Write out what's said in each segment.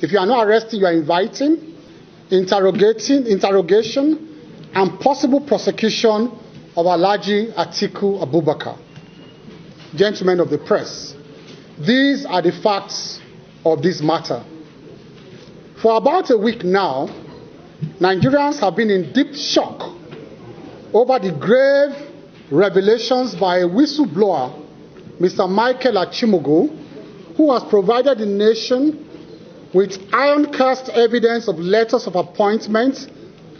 If you are not arresting, you are inviting, interrogation, and possible prosecution of Alhaji Atiku Abubakar. Gentlemen of the press, these are the facts of this matter. For about a week now, Nigerians have been in deep shock over the grave revelations by a whistleblower, Mr. Michael Achimogo, who has provided the nation with iron-cast evidence of letters of appointment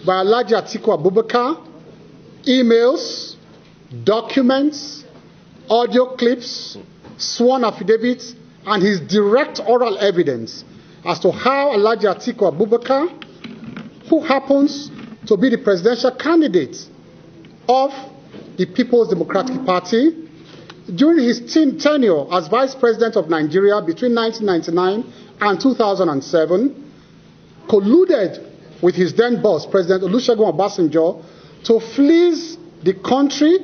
by Alhaji Atiku Abubakar, emails, documents, audio clips, sworn affidavits, and his direct oral evidence as to how Alhaji Atiku Abubakar, who happens to be the presidential candidate of the People's Democratic Party, during his tenure as Vice President of Nigeria between 1999 and 2007, colluded with his then boss, President Olusegun Obasanjo, to fleece the country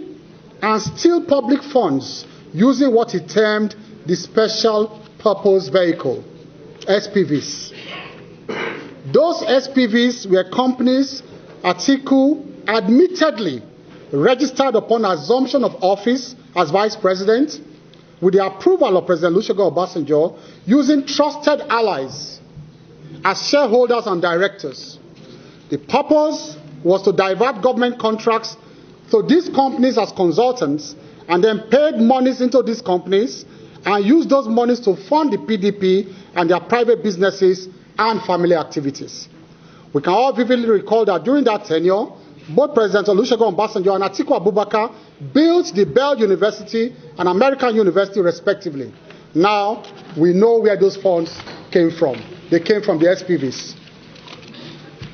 and steal public funds using what he termed the Special Purpose Vehicle, SPVs. Those SPVs were companies Atiku admittedly registered upon assumption of office as Vice President with the approval of President Olusegun Obasanjo, using trusted allies as shareholders and directors. The purpose was to divert government contracts to these companies as consultants, and then paid monies into these companies and used those monies to fund the PDP and their private businesses and family activities. We can all vividly recall that during that tenure, both President Olusegun Obasanjo and Atiku Abubakar built the Bell University and American University respectively. Now, we know where those funds came from. They came from the SPVs.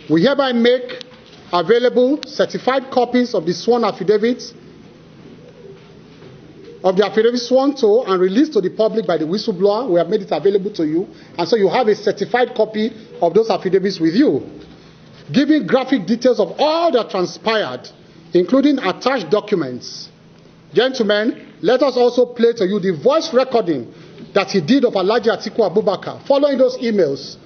We hereby make available certified copies of the sworn affidavits, of the affidavit sworn to and released to the public by the whistleblower. We have made it available to you. And so you have a certified copy of those affidavits with you, giving graphic details of all that transpired, including attached documents. Gentlemen, let us also play to you the voice recording that he did of Alhaji Atiku Abubakar following those emails.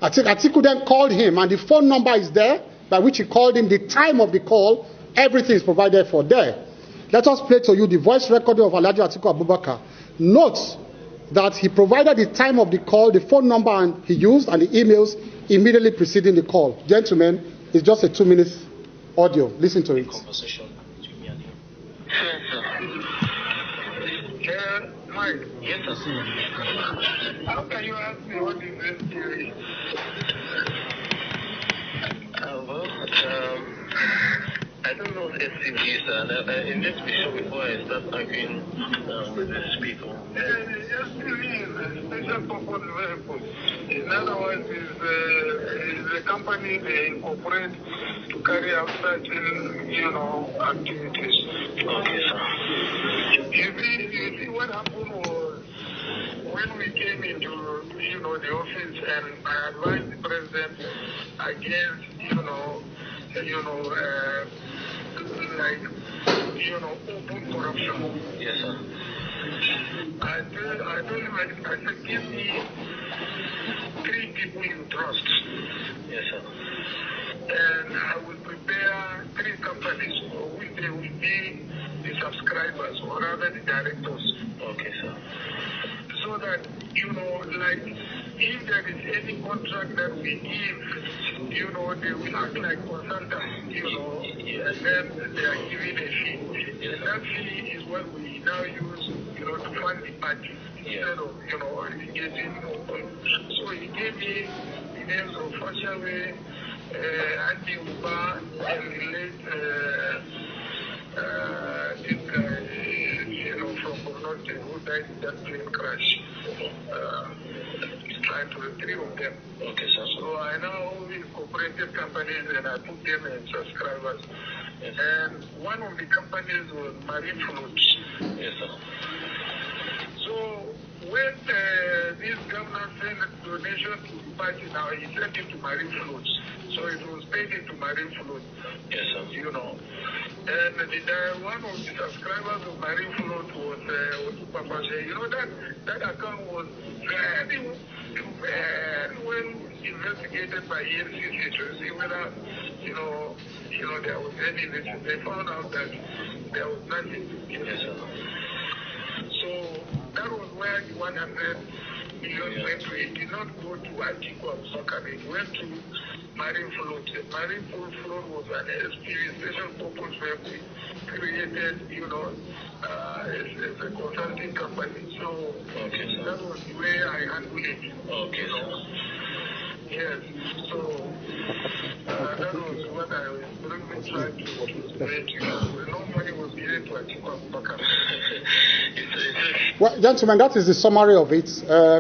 Atiku then called him, and the phone number is there by which he called him, the time of the call, everything is provided for there. Let us play to you the voice recording of Alhaji Atiku Abubakar. Note that he provided the time of the call, the phone number and he used, and the emails immediately preceding the call. Gentlemen, it's just a 2-minute audio. Listen to it. Conversation between me and him. Mike. Yes, sir. How can you ask me what is this theory? I don't know SCVs, and in this issue before I start arguing with these people. SCV is a special purpose vehicle. In other words, is a company they incorporate to carry out certain, activities. Okay, sir. You see what happened was when we came into, the office, and I advised the president against, open corruption. Yes, sir. I told him, I said, give me 3 people you trust. Yes, sir. And I will prepare 3 companies, which they will be the subscribers, or rather the directors. Okay, sir. So that, if there is any contract that we give, they will act like consultants, and then they are giving a fee. Yes, and that fee is what we now use, to fund the party, instead of, engaging. So he gave me the names of Fashawe, Andy Uba, and the late, this guy, from Bornote, who died in that plane crash. Trying to 3 of them. Okay, sir. So I now incorporated companies and I put them as subscribers. Yes. And one of the companies was Marine Floats. Yes, sir. So when this governor sent a donation to the party, now he sent it to Marine Floats. So it was paid into Marine Floats. Yes, sir. And one of the subscribers of Marine Float was Papashe. That account was very investigated by EFCC to see whether, there was any issue. They found out that there was nothing. Yes, sir. So that was where the 100 million went to. It did not go to Atiku Abubakar. It went to Marine Float. The Marine Float was an special purpose where we created, as a consulting company. So that was the way I handled it. Okay, sir. Yes. So that was what I was really trying to create. No money was given to Atiku Abubakar. Well, gentlemen, that is the summary of it.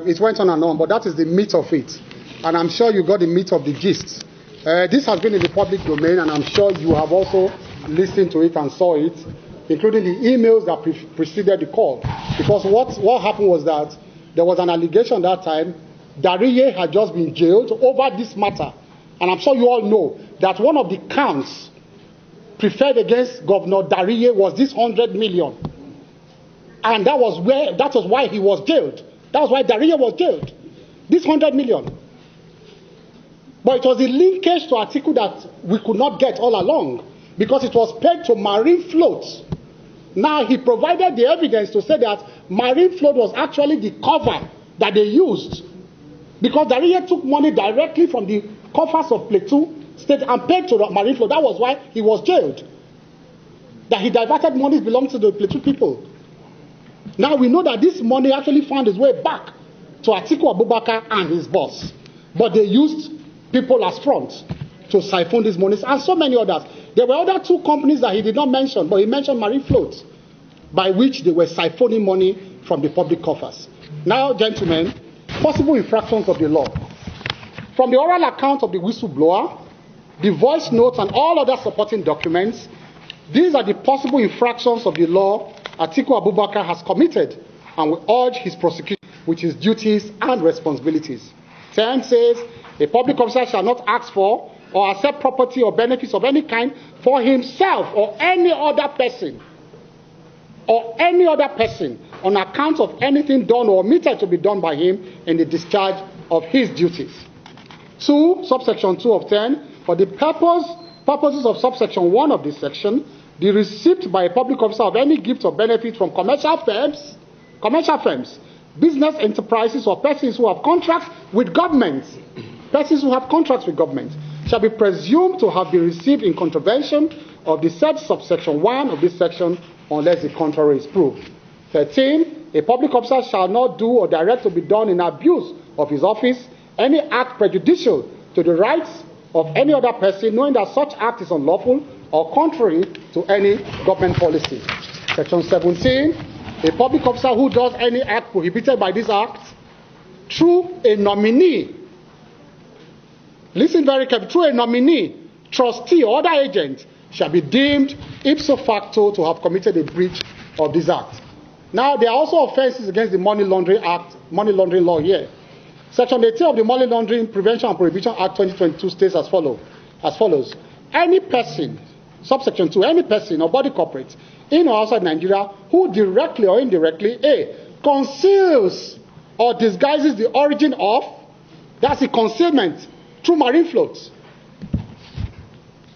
It went on and on, but that is the meat of it. And I'm sure you got the meat of the gist. This has been in the public domain, and I'm sure you have also listened to it and saw it, including the emails that preceded the call. Because what happened was that there was an allegation that time Dariye had just been jailed over this matter. And I'm sure you all know that one of the counts preferred against Governor Dariye was this 100 million. And that was why he was jailed. That was why Dariye was jailed. This 100 million. But it was the linkage to Atiku that we could not get all along, because it was paid to Marine Float. Now he provided the evidence to say that Marine Float was actually the cover that they used, because Dariye took money directly from the coffers of Plateau State and paid to Marine Float. That was why he was jailed. That he diverted money belonging to the Plateau people. Now we know that this money actually found its way back to Atiku Abubakar and his boss. But they used people as front to siphon these monies and so many others. There were other two companies that he did not mention, but he mentioned Marine Float, by which they were siphoning money from the public coffers. Now, gentlemen, possible infractions of the law. From the oral account of the whistleblower, the voice notes, and all other supporting documents, these are the possible infractions of the law Atiku Abubakar has committed, and we urge his prosecution with his duties and responsibilities. 10 says, a public officer shall not ask for or accept property or benefits of any kind for himself or any other person on account of anything done or omitted to be done by him in the discharge of his duties. 2, subsection 2 of 10, for the purposes of subsection 1 of this section, the receipt by a public officer of any gift or benefit from commercial firms, business enterprises, or persons who have contracts with government, shall be presumed to have been received in contravention of the said subsection 1 of this section, unless the contrary is proved. 13, a public officer shall not do or direct to be done in abuse of his office any act prejudicial to the rights of any other person, knowing that such act is unlawful or contrary to any government policy. Section 17, a public officer who does any act prohibited by this act through a nominee, listen very carefully, through a nominee, trustee, or other agent, shall be deemed ipso facto to have committed a breach of this act. Now, there are also offenses against the Money Laundering law here. Section 18 of the Money Laundering Prevention and Prohibition Act 2022 states as follows. Any person, subsection 2, any person or body corporate in or outside Nigeria who directly or indirectly, A, conceals or disguises the origin of, that's the concealment, through Marine Floats,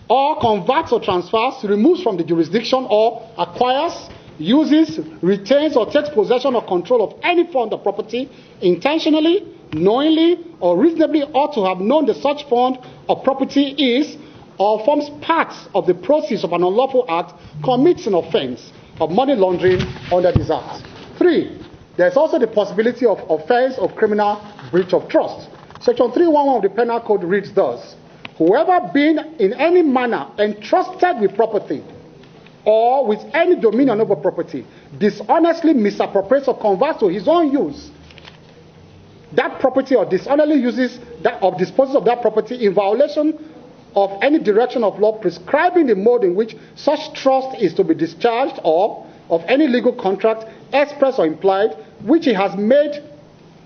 or converts or transfers, removes from the jurisdiction, or acquires, uses, retains, or takes possession or control of any fund or property intentionally, knowingly, or reasonably ought to have known that such fund or property is or forms part of the proceeds of an unlawful act, commits an offense of money laundering under this act. 3, there is also the possibility of offense of criminal breach of trust. Section 311 of the Penal Code reads thus: whoever being in any manner entrusted with property or with any dominion over property dishonestly misappropriates or converts to his own use that property, or dishonestly uses that, or disposes of that property in violation of any direction of law prescribing the mode in which such trust is to be discharged, or of any legal contract, express or implied, which he has made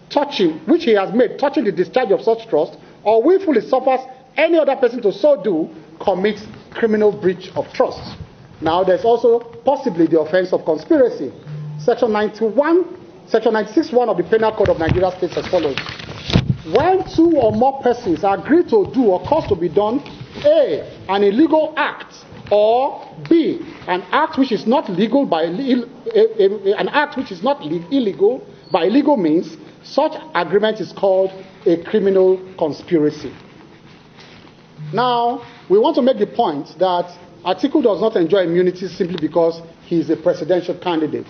touching the discharge of such trust, or willfully suffers any other person to so do, commits criminal breach of trust. Now, there's also possibly the offense of conspiracy. Section 96(1) of the Penal Code of Nigeria states as follows: when two or more persons agree to do or cause to be done A, an illegal act, or B, an act which is not legal by an act which is not illegal by illegal means, such agreement is called a criminal conspiracy. Now, we want to make the point that Atiku does not enjoy immunity simply because he is a presidential candidate.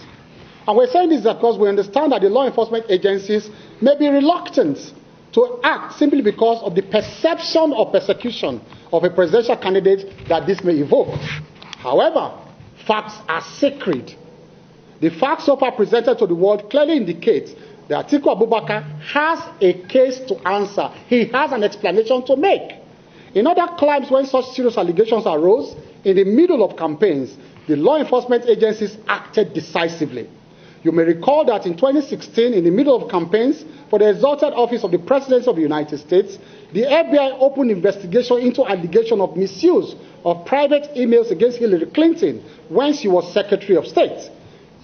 And we're saying this because we understand that the law enforcement agencies may be reluctant to act simply because of the perception of persecution of a presidential candidate that this may evoke. However, facts are sacred. The facts so far presented to the world clearly indicate that Atiku Abubakar has a case to answer. He has an explanation to make. In other climes, when such serious allegations arose in the middle of campaigns, the law enforcement agencies acted decisively. You may recall that in 2016, in the middle of campaigns for the exalted office of the President of the United States, the FBI opened investigation into allegation of misuse of private emails against Hillary Clinton when she was Secretary of State.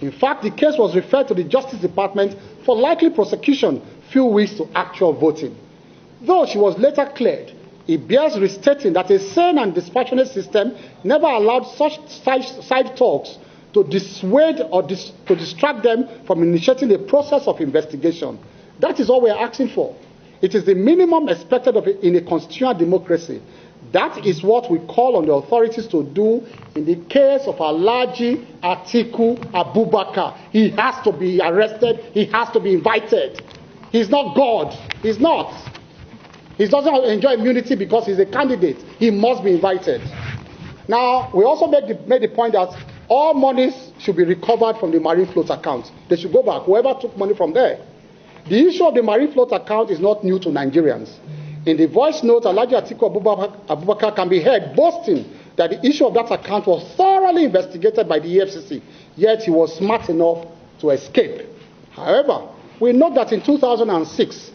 In fact, the case was referred to the Justice Department for likely prosecution few weeks to actual voting. Though she was later cleared, it bears restating that a sane and dispassionate system never allowed such side talks to dissuade or to distract them from initiating a process of investigation. That is all we are asking for. It is the minimum expected in a constitutional democracy. That is what we call on the authorities to do in the case of Alhaji Atiku Abubakar. He has to be arrested. He has to be invited. He's not God. He's not. He doesn't enjoy immunity because he's a candidate. He must be invited. Now, we also made the point that all monies should be recovered from the Marine Float account. They should go back, whoever took money from there. The issue of the Marine Float account is not new to Nigerians. In the voice note, Alhaji Atiku Abubakar can be heard boasting that the issue of that account was thoroughly investigated by the EFCC, yet he was smart enough to escape. However, we note that in 2006,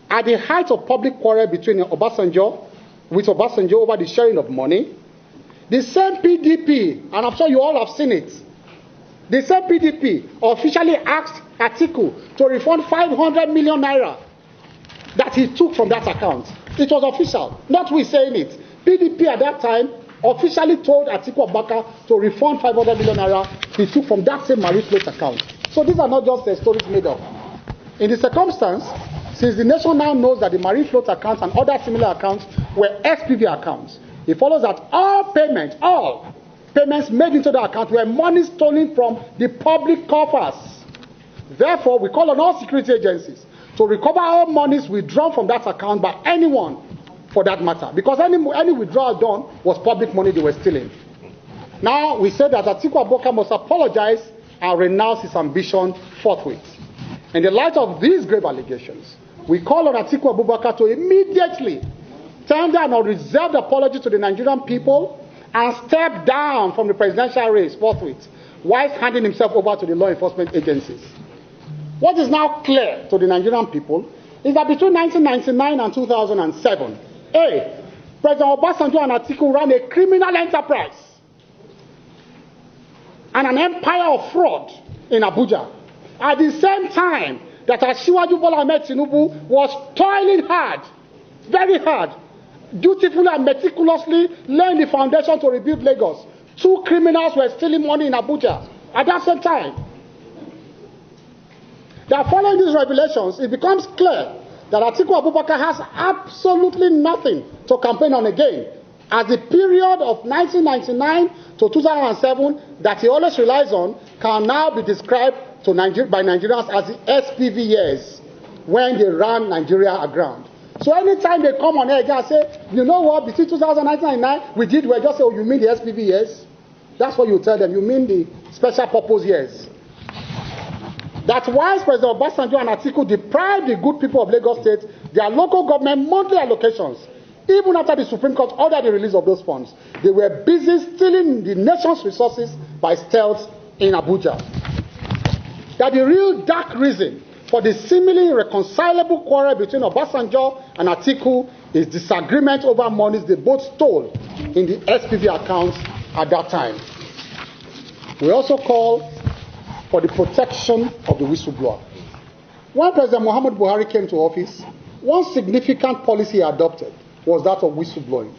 at the height of public quarrel between Obasanjo over the sharing of money, the same PDP, and I'm sure you all have seen it, the same PDP officially asked Atiku to refund 500 million naira that he took from that account. It was official, not we saying it. PDP at that time officially told Atiku Abubakar to refund 500 million naira he took from that same Marine Float account. So these are not just stories made up. In the circumstance, since the nation now knows that the Marine Float accounts and other similar accounts were SPV accounts, it follows that all payments made into the account were money stolen from the public coffers. Therefore, we call on all security agencies to recover all monies withdrawn from that account by anyone for that matter, because any withdrawal done was public money they were stealing. Now, we say that Atiku Abubakar must apologize and renounce his ambition forthwith. In the light of these grave allegations, we call on Atiku Abubakar to immediately tender an unreserved apology to the Nigerian people and step down from the presidential race forthwith, whilst handing himself over to the law enforcement agencies. What is now clear to the Nigerian people is that between 1999 and 2007, President Obasanjo and Atiku ran a criminal enterprise and an empire of fraud in Abuja. At the same time that Asiwaju Bola Ahmed Tinubu was toiling hard, very hard, dutifully and meticulously laying the foundation to rebuild Lagos. Two criminals were stealing money in Abuja at that same time. That following these revelations, it becomes clear that Atiku Abubakar has absolutely nothing to campaign on again, as the period of 1999 to 2007 that he always relies on can now be described by Nigerians as the SPV years, when they ran Nigeria aground. So anytime they come on air and say, you know what, between 2009 and 2009, we just say, oh, you mean the SPV years? That's what you tell them, you mean the special purpose years. That's why President Obasanjo and Atiku deprived the good people of Lagos State their local government monthly allocations. Even after the Supreme Court ordered the release of those funds, they were busy stealing the nation's resources by stealth in Abuja. That the real dark reason for the seemingly irreconcilable quarrel between Obasanjo and Atiku is disagreement over monies they both stole in the SPV accounts at that time. We also call for the protection of the whistleblower. When President Muhammad Buhari came to office, one significant policy adopted was that of whistleblowing.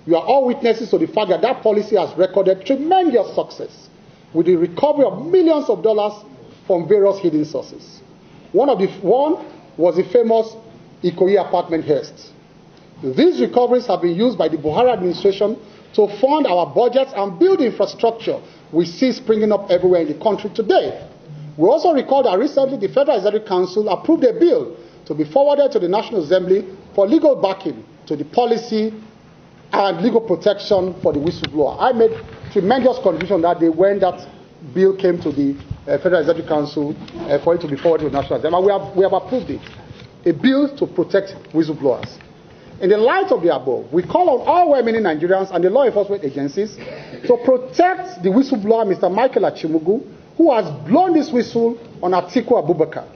You are all witnesses to the fact that that policy has recorded tremendous success with the recovery of millions of dollars from various hidden sources. One was the famous Ikoyi apartment heist. These recoveries have been used by the Buhari administration to fund our budgets and build infrastructure we see springing up everywhere in the country today. We also recall that recently the Federal Executive Council approved a bill to be forwarded to the National Assembly for legal backing to the policy and legal protection for the whistleblower. I made tremendous contribution that day when that bill came to the Federal Executive Council for it to be forwarded to the National Assembly. And we have approved it, a bill to protect whistleblowers. In the light of the above, we call on all well-meaning Nigerians and the law enforcement agencies to protect the whistleblower, Mr. Michael Achimugu, who has blown this whistle on Atiku Abubakar.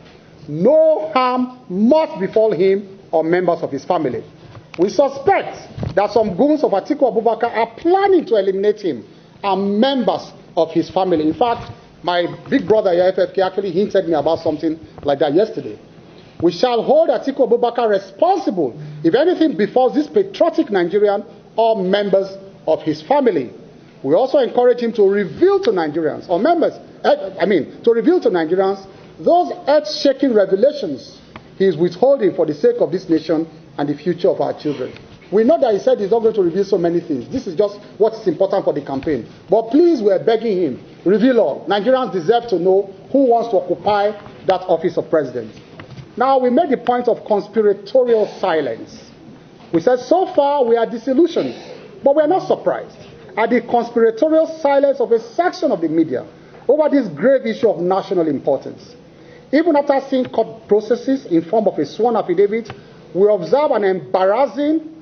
No harm must befall him or members of his family. We suspect that some goons of Atiku Abubakar are planning to eliminate him and members of his family. In fact, my big brother here, FFK, actually hinted me about something like that yesterday. We shall hold Atiku Abubakar responsible if anything befalls this patriotic Nigerian or members of his family. We also encourage him to reveal to Nigerians to reveal to Nigerians those earth-shaking revelations he is withholding for the sake of this nation and the future of our children. We know that he said he's not going to reveal so many things. This is just what's important for the campaign. But please, we're begging him, reveal all. Nigerians deserve to know who wants to occupy that office of president. Now, we made the point of conspiratorial silence. We said so far we are disillusioned, but we are not surprised at the conspiratorial silence of a section of the media over this grave issue of national importance. Even after seeing court processes in form of a sworn affidavit, we observe an embarrassing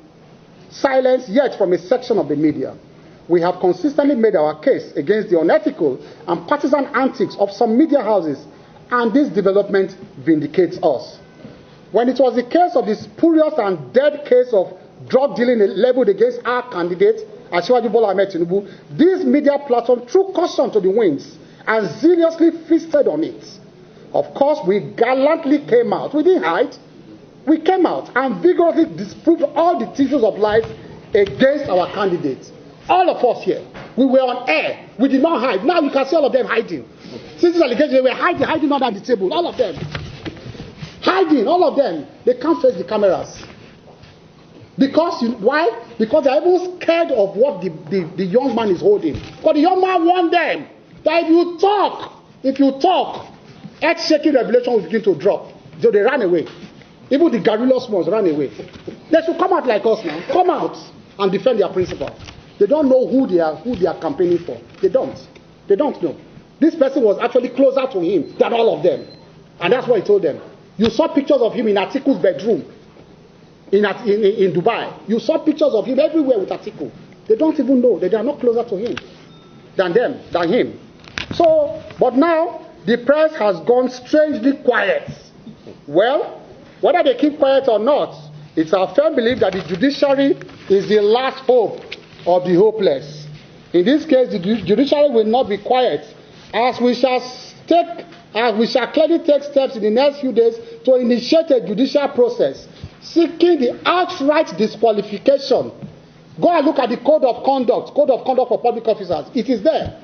silence yet from a section of the media. We have consistently made our case against the unethical and partisan antics of some media houses, and this development vindicates us. When it was the case of the spurious and dead case of drug dealing leveled against our candidate, Asiwaju Bola Ahmed Tinubu, this media platform threw caution to the winds and zealously feasted on it. Of course, we gallantly came out. We didn't hide. We came out and vigorously disproved all the teachings of lies against our candidates. All of us here, we were on air. We did not hide. Now you can see all of them hiding. Since this allegation, they were hiding under the table. All of them. Hiding, all of them. They can't face the cameras. Why? Because they're even scared of what the young man is holding. Because the young man warned them that if you talk, earth-shaking revelation will begin to drop. So they ran away. Even the garrulous ones ran away. They should come out like us now. Come out and defend their principle. They don't know who they are campaigning for. They don't. They don't know. This person was actually closer to him than all of them. And that's what he told them. You saw pictures of him in Atiku's bedroom in Dubai. You saw pictures of him everywhere with Atiku. They don't even know that they are not closer to him than him. So, but now the press has gone strangely quiet. Well, whether they keep quiet or not, it's our firm belief that the judiciary is the last hope of the hopeless. In this case, the judiciary will not be quiet, as we shall clearly take steps in the next few days to initiate a judicial process seeking the outright disqualification. Go and look at the code of conduct for public officers. It is there.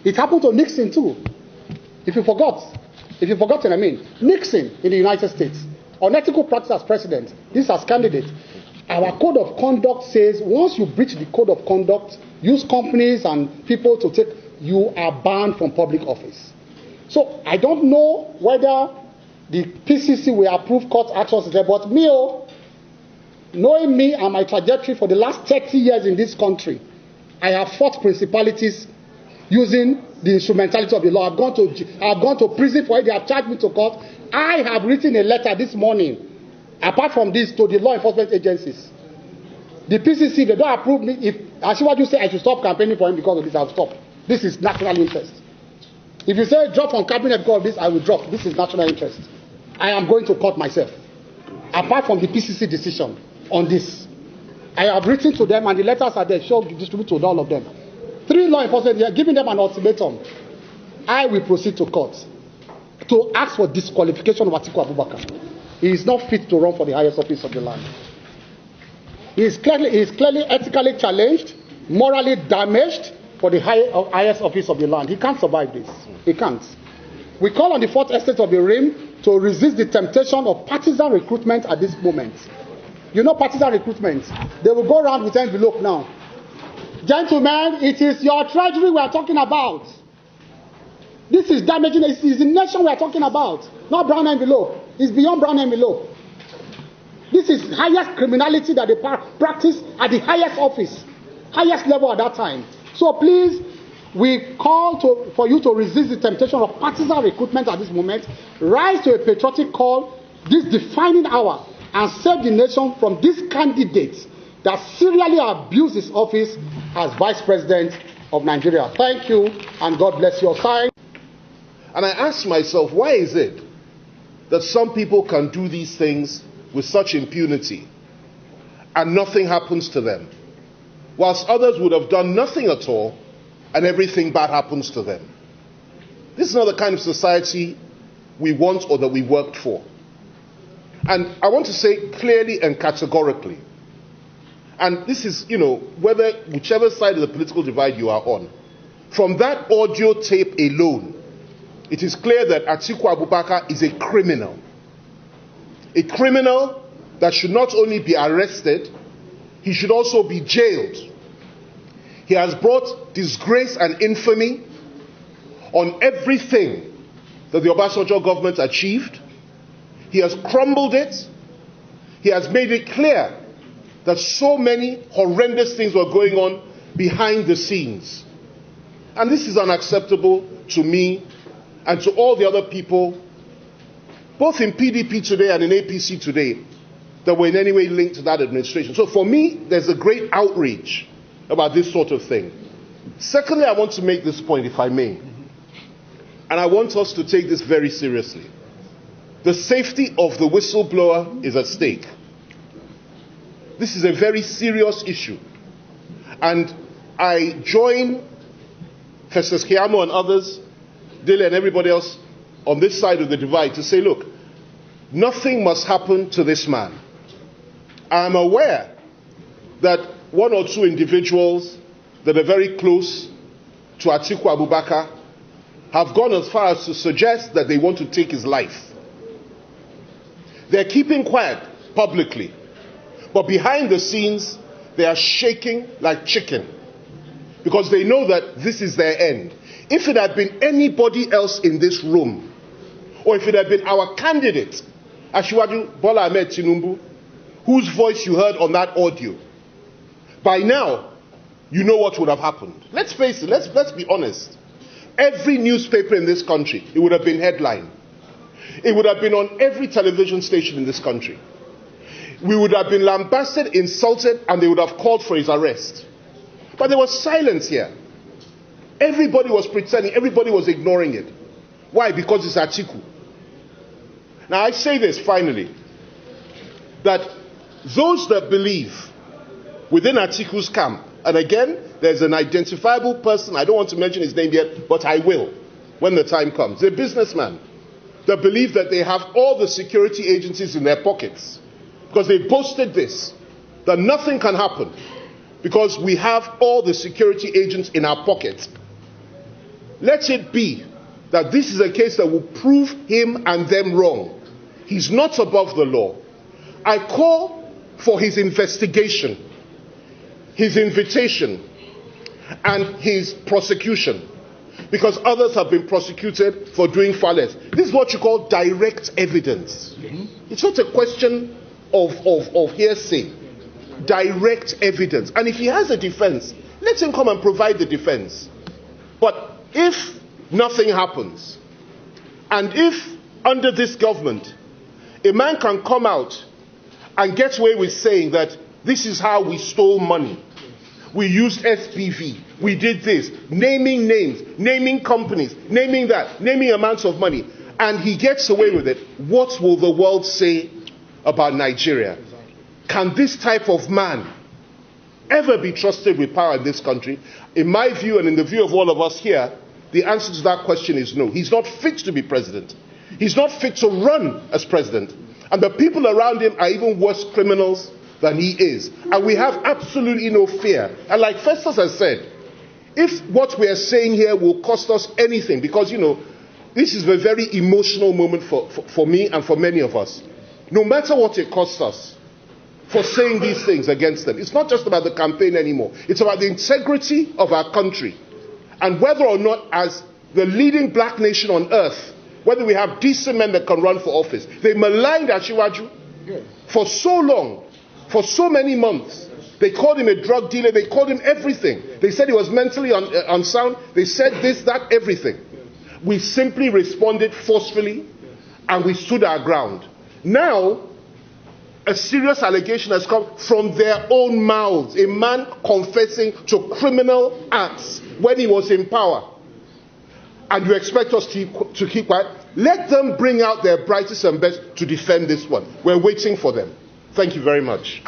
It happened to Nixon too. If you've forgotten, Nixon in the United States, unethical practice as president, this as candidate. Our code of conduct says once you breach the code of conduct, use companies and people to take, you are banned from public office. So I don't know whether the PCC will approve court actions there, but knowing me and my trajectory for the last 30 years in this country, I have fought principalities using the instrumentality of the law. I've gone to prison for it. They have charged me to court. I have written a letter this morning, apart from this, to the law enforcement agencies. The PCC, they don't approve me. If Asiwaju say I should stop campaigning for him because of this, I'll stop. This is national interest. If you say drop from cabinet because of this, I will drop. This is national interest. I am going to court myself. Apart from the PCC decision on this, I have written to them and the letters are there, distributed to all of them. 3 law enforcement, they are giving them an ultimatum. I will proceed to court to ask for disqualification of Atiku Abubakar. he is not fit to run for the highest office of the land. He is clearly ethically challenged, morally damaged for the highest office of the land. He can't survive this. He can't. We call on the fourth estate of the rim to resist the temptation of partisan recruitment at this moment. You know partisan recruitment. They will go around with envelope now. Gentlemen, it is your treasury we are talking about. This is damaging. It is the nation we are talking about, not brown envelope. It's beyond brown envelope. This is highest criminality that they practice at the highest office, highest level at that time. So please, we call for you to resist the temptation of partisan recruitment at this moment. Rise to a patriotic call this defining hour and save the nation from this candidate that serially abused his office as Vice President of Nigeria. Thank you, and God bless your side. And I ask myself, why is it that some people can do these things with such impunity and nothing happens to them, whilst others would have done nothing at all and everything bad happens to them? This is not the kind of society we want or that we worked for. And I want to say clearly and categorically, and this is, whichever side of the political divide you are on, from that audio tape alone, it is clear that Atiku Abubakar is a criminal. A criminal that should not only be arrested, he should also be jailed. He has brought disgrace and infamy on everything that the Obasanjo government achieved. He has crumbled it. He has made it clear that so many horrendous things were going on behind the scenes. And this is unacceptable to me and to all the other people, both in PDP today and in APC today, that were in any way linked to that administration. So for me, there's a great outrage about this sort of thing. Secondly, I want to make this point, if I may. And I want us to take this very seriously. The safety of the whistleblower is at stake. This is a very serious issue. And I join Festus Keyamo and others, Dele and everybody else on this side of the divide to say, look, nothing must happen to this man. I am aware that one or two individuals that are very close to Atiku Abubakar have gone as far as to suggest that they want to take his life. They're keeping quiet publicly, but behind the scenes, they are shaking like chicken because they know that this is their end. If it had been anybody else in this room, or if it had been our candidate, Asiwaju Bola Ahmed Tinubu, whose voice you heard on that audio, by now, you know what would have happened. Let's face it, let's be honest. Every newspaper in this country, it would have been headline. It would have been on every television station in this country. We would have been lambasted, insulted, and they would have called for his arrest. But there was silence here. Everybody was pretending, everybody was ignoring it. Why? Because it's Atiku. Now I say this finally, that those that believe within Atiku's camp, and again, there's an identifiable person, I don't want to mention his name yet, but I will when the time comes, a businessman that believe that they have all the security agencies in their pockets because they posted this, that nothing can happen because we have all the security agents in our pockets. Let it be that this is a case that will prove him and them wrong. He's not above the law. I call for his investigation, his invitation, and his prosecution, because others have been prosecuted for doing far less. This is what you call direct evidence. It's not a question of hearsay. Direct evidence. And if he has a defense, let him come and provide the defense. But if nothing happens, and if under this government, a man can come out and get away with saying that this is how we stole money, we used SPV, we did this, naming names, naming companies, naming that, naming amounts of money, and he gets away with it, what will the world say about Nigeria? Can this type of man ever be trusted with power in this country? In my view, and in the view of all of us here, the answer to that question is no. He's not fit to be president. He's not fit to run as president. And the people around him are even worse criminals than he is. And we have absolutely no fear. And like Festus has said, if what we are saying here will cost us anything, because, you know, this is a very emotional moment for me and for many of us. No matter what it costs us for saying these things against them, it's not just about the campaign anymore. It's about the integrity of our country. And whether or not, as the leading black nation on earth, whether we have decent men that can run for office. They maligned Asiwaju for so long, for so many months. They called him a drug dealer. They called him everything. They said he was mentally unsound. They said this, that, everything. We simply responded forcefully, and we stood our ground. Now, a serious allegation has come from their own mouths. A man confessing to criminal acts when he was in power. And you expect us to keep quiet? Let them bring out their brightest and best to defend this one. We're waiting for them. Thank you very much.